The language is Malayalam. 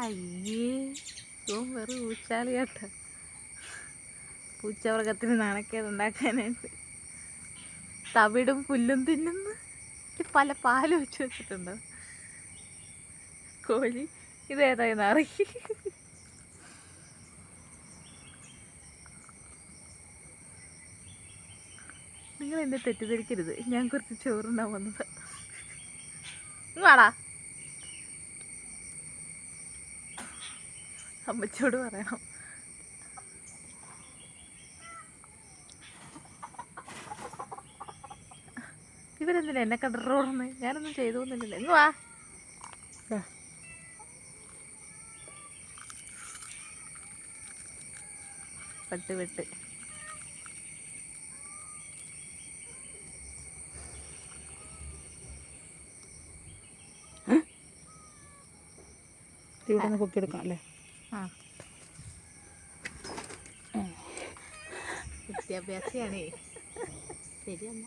അയ്യേ ഇവൻ വെറും ഊച്ചാളി കേട്ട. പൂച്ചവർഗത്തിന് നാണക്കേടുണ്ടാക്കാനായിട്ട് തവിടും പുല്ലും തിന്നുന്നു. പല പാല് വെച്ച് വെച്ചിട്ടുണ്ടോ കോഴി? ഇതേതായെന്ന് അറിയില്ല. നിങ്ങൾ എന്നെ തെറ്റിദ്ധരിക്കരുത്, ഞാൻ കുറച്ച് ചോറുണ്ടാൻ വന്നത്. വാടാ, അമ്മച്ചോട് പറയണം. ഇവരെന്തിനാ എന്നെ കണ്ടോടുന്ന്? ഞാനൊന്നും ചെയ്തോന്നില്ലല്ലോ. ഇങ്ങ് വാ. പെട്ട് പെട്ട് ഇവിടെ നിന്ന് പൊക്കിയെടുക്കാം അല്ലേ? ആ, വിദ്യാഭ്യാസിയാണേ. ശരിയമ്മ.